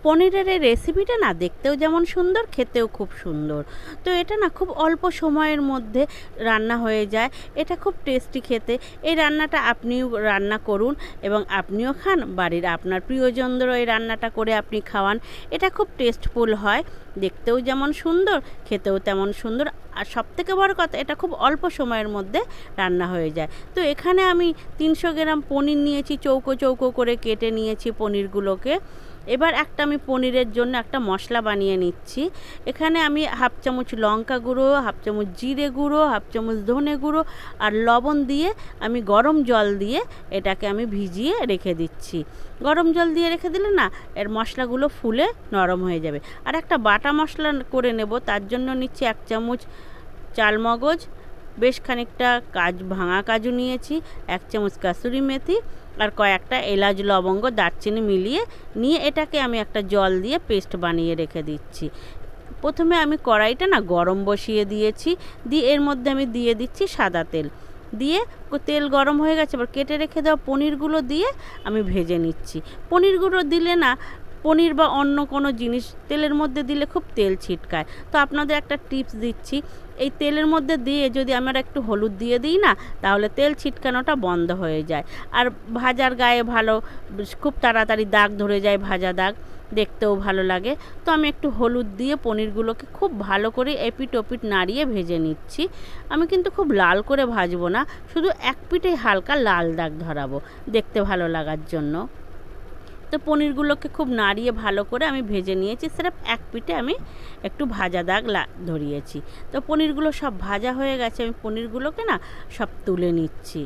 পনিরের এই রেসিপিটা না দেখতেও যেমন সুন্দর, খেতেও খুব সুন্দর। তো এটা না খুব অল্প সময়ের মধ্যে রান্না হয়ে যায়। এটা খুব টেস্টি খেতে। এই রান্নাটা আপনিও রান্না করুন এবং আপনিও খান, বাড়ির আপনার প্রিয়জনদেরও এই রান্নাটা করে আপনি খাওয়ান। এটা খুব টেস্টফুল হয়, দেখতেও যেমন সুন্দর, খেতেও তেমন সুন্দর। আর সবথেকে বড় কথা, এটা খুব অল্প সময়ের মধ্যে রান্না হয়ে যায়। তো এখানে আমি 300 গ্রাম পনির নিয়েছি, চৌকো চৌকো করে কেটে নিয়েছি পনিরগুলোকে। এবার আমি পনিরের জন্য একটা মশলা বানিয়ে নিচ্ছি। এখানে আমি হাফ চামচ লঙ্কা গুঁড়ো, হাফ চামচ জিরে গুঁড়ো, হাফ চামচ ধনে গুঁড়ো আর লবণ দিয়ে আমি গরম জল দিয়ে এটাকে আমি ভিজিয়ে রেখে দিচ্ছি। গরম জল দিয়ে রেখে দিলে না এর মশলাগুলো ফুলে নরম হয়ে যাবে। আর একটা বাটা মশলা করে নেব, তার জন্য নিচ্ছি 1 চামচ চালমগজ, বেশ খানিকটা ভাঙা কাজু নিয়েছি, 1 চামচ কাসুরি মেথি আর কয়েকটা এলাচ, লবঙ্গ, দারচিনি মিলিয়ে নিয়ে এটাকে আমি একটা জল দিয়ে পেস্ট বানিয়ে রেখে দিচ্ছি। প্রথমে আমি কড়াইটা না গরম বসিয়ে দিয়েছি, দিয়ে এর মধ্যে আমি দিয়ে দিচ্ছি সাদা তেল। দিয়ে তেল গরম হয়ে গেছে, এবার কেটে রেখে দেওয়া পনিরগুলো দিয়ে আমি ভেজে নিচ্ছি। পনিরগুলো দিলে না, পনির বা অন্য কোনো জিনিস তেলের মধ্যে দিলে খুব তেল ছিটকায়। তো আপনাদের একটা টিপস দিচ্ছি, এই তেলের মধ্যে দিয়ে যদি আমরা একটু হলুদ দিয়ে দিই না, তাহলে তেল ছিটকানোটা বন্ধ হয়ে যায়। আর ভাজার গায়ে খুব তাড়াতাড়ি দাগ ধরে যায়, ভাজা দাগ, দেখতেও ভালো লাগে। তো আমি একটু হলুদ দিয়ে পনিরগুলোকে খুব ভালো করে এপিট ওপিট নাড়িয়ে ভেজে নিচ্ছি। আমি কিন্তু খুব লাল করে ভাজবো না, শুধু এক পিঠেই হালকা লাল দাগ ধরাবো দেখতে ভালো লাগার জন্য। তো পনিরগুলোকে খুব নাড়িয়ে ভালো করে আমি ভেজে নিয়েছি, সির্ফ এক পিঠে আমি একটু ভাজা দাগ ধরিয়েছি। তো পনিরগুলো সব ভাজা হয়ে গেছে, আমি পনিরগুলোকে না সব তুলে নিচ্ছি।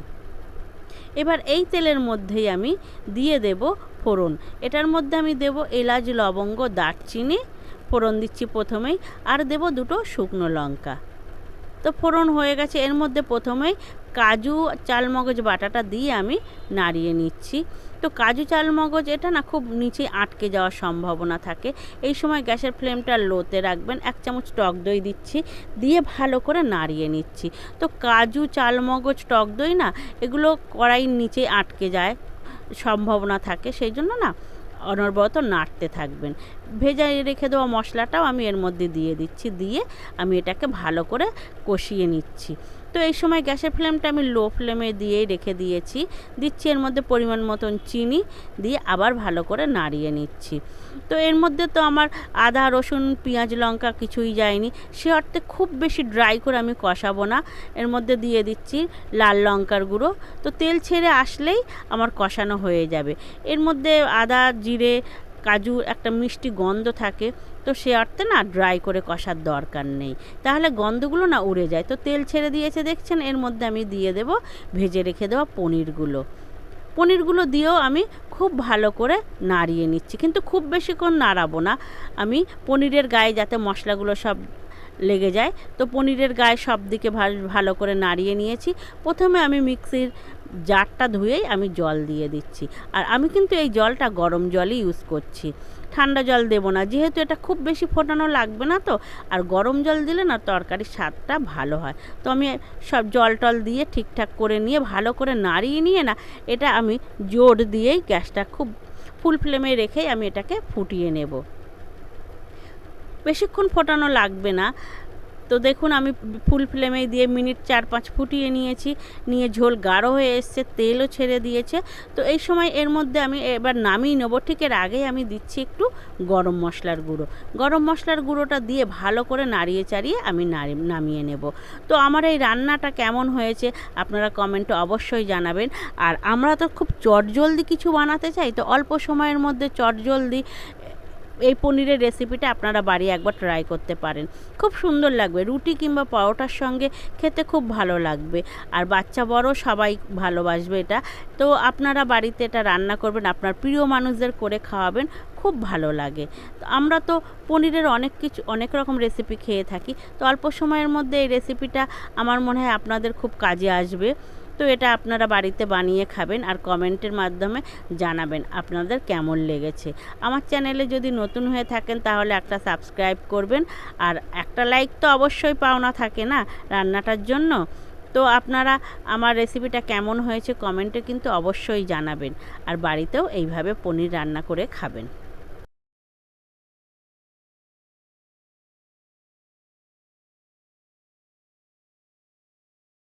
এবার এই তেলের মধ্যেই আমি দিয়ে দেব ফোড়ন। এটার মধ্যে আমি দেব এলাচ, লবঙ্গ, দারচিনি ফোড়ন দিচ্ছি প্রথমেই, আর দেব 2টো শুকনো লঙ্কা। তো ফোড়ন হয়ে গেছে, এর মধ্যে প্রথমেই কাজু চালমগজ বাটাটা দিয়ে আমি নাড়িয়ে নিচ্ছি। তো কাজু চালমগজ এটা না খুব নিচে আটকে যাওয়ার সম্ভাবনা থাকে, এই সময় গ্যাসের ফ্লেমটা লোতে রাখবেন। 1 চামচ টক দই দিচ্ছি, দিয়ে ভালো করে নাড়িয়ে নিচ্ছি। তো কাজু চালমগজ টক দই না এগুলো কড়াইয়ের নিচে আটকে যায় সম্ভাবনা থাকে, সেই জন্য না অনবরত নাড়তে থাকবেন। ভেজে রেখে দেওয়া মশলাটাও আমি এর মধ্যে দিয়ে দিচ্ছি, দিয়ে আমি এটাকে ভালো করে কষিয়ে নিচ্ছি। তো এই সময় গ্যাসের ফ্লেমটা আমি লো ফ্লেমে দিয়েই রেখে দিচ্ছি এর মধ্যে পরিমাণ মতন চিনি দিয়ে আবার ভালো করে নাড়িয়ে নিচ্ছি। তো এর মধ্যে তো আমার আদা, রসুন, পেঁয়াজ, লঙ্কা কিছুই যায়নি, সে অর্থে খুব বেশি ড্রাই করে আমি কষাবো না। এর মধ্যে দিয়ে দিচ্ছি লাল লঙ্কার গুঁড়ো। তো তেল ছেড়ে আসলেই আমার কষানো হয়ে যাবে। এর মধ্যে আদা, জিরে, কাজু একটা মিষ্টি গন্ধ থাকে, তো সে অর্থে না ড্রাই করে কষার দরকার নেই, তাহলে গন্ধগুলো না উড়ে যায়। তো তেল ছেড়ে দিয়েছে দেখছেন, এর মধ্যে আমি দিয়ে দেব ভেজে রেখে দেওয়া পনিরগুলো দিয়েও আমি খুব ভালো করে নাড়িয়ে নিচ্ছি, কিন্তু খুব বেশিক্ষণ নাড়াবো না আমি, পনিরের গায়ে যাতে মশলাগুলো সব লেগে যায়। তো পনিরের গায়ে সব দিকে ভালো করে নাড়িয়ে নিয়েছি। প্রথমে আমি মিক্সির জারটা ধুয়েই আমি জল দিয়ে দিচ্ছি, আর আমি কিন্তু এই জলটা গরম জলই ইউজ করছি, ঠান্ডা জল দেব না, যেহেতু এটা খুব বেশি ফোটানো লাগবে না। তো আর গরম জল দিলে না তরকারির স্বাদটা ভালো হয়। তো আমি সব জল টল দিয়ে ঠিকঠাক করে নিয়ে ভালো করে নাড়িয়ে নিয়ে না এটা আমি জোর দিয়েই গ্যাসটা খুব ফুল ফ্লেমে রেখেই আমি এটাকে ফুটিয়ে নেব, বেশিক্ষণ ফোটানো লাগবে না। তো দেখুন আমি ফুল ফ্লেমে দিয়ে মিনিট 4-5 ফুটিয়ে নিয়ে ঝোল গাঢ় হয়ে এসছে, তেলও ছেড়ে দিয়েছে। তো এই সময় এর মধ্যে আমি এবার নামিয়ে নেবো। ঠিক এর আগেই আমি দিচ্ছি একটু গরম মশলার গুঁড়োটা দিয়ে ভালো করে নাড়িয়ে চাড়িয়ে আমি নামিয়ে নেব। তো আমার এই রান্নাটা কেমন হয়েছে আপনারা কমেন্টে অবশ্যই জানাবেন। আর আমরা তো খুব চটজলদি কিছু বানাতে চাই, তো অল্প সময়ের মধ্যে চটজলদি এই পনিরের রেসিপিটা আপনারা বাড়ি একবার ট্রাই করতে পারেন, খুব সুন্দর লাগবে। রুটি কিংবা পরোটার সঙ্গে খেতে খুব ভালো লাগবে, আর বাচ্চা বড় সবাই ভালোবাসবে এটা। তো আপনারা বাড়িতে এটা রান্না করবেন, আপনার প্রিয় মানুষদের করে খাওয়াবেন, খুব ভালো লাগে। তো আমরা তো পনিরের অনেক রকম রেসিপি খেয়ে থাকি, তো অল্প সময়ের মধ্যে এই রেসিপিটা আমার মনে হয় আপনাদের খুব কাজে আসবে। তো এটা আপনারা বাড়িতে বানিয়ে খাবেন আর কমেন্টের মাধ্যমে জানাবেন আপনাদের কেমন লেগেছে। আমার চ্যানেলে যদি নতুন হয়ে থাকেন তাহলে একটা সাবস্ক্রাইব করবেন, আর একটা লাইক তো অবশ্যই পাওনা থাকে না রান্নাটার জন্য। তো আপনারা আমার রেসিপিটা কেমন হয়েছে কমেন্টে কিন্তু অবশ্যই জানাবেন, আর বাড়িতেও এইভাবে পনির রান্না করে খাবেন।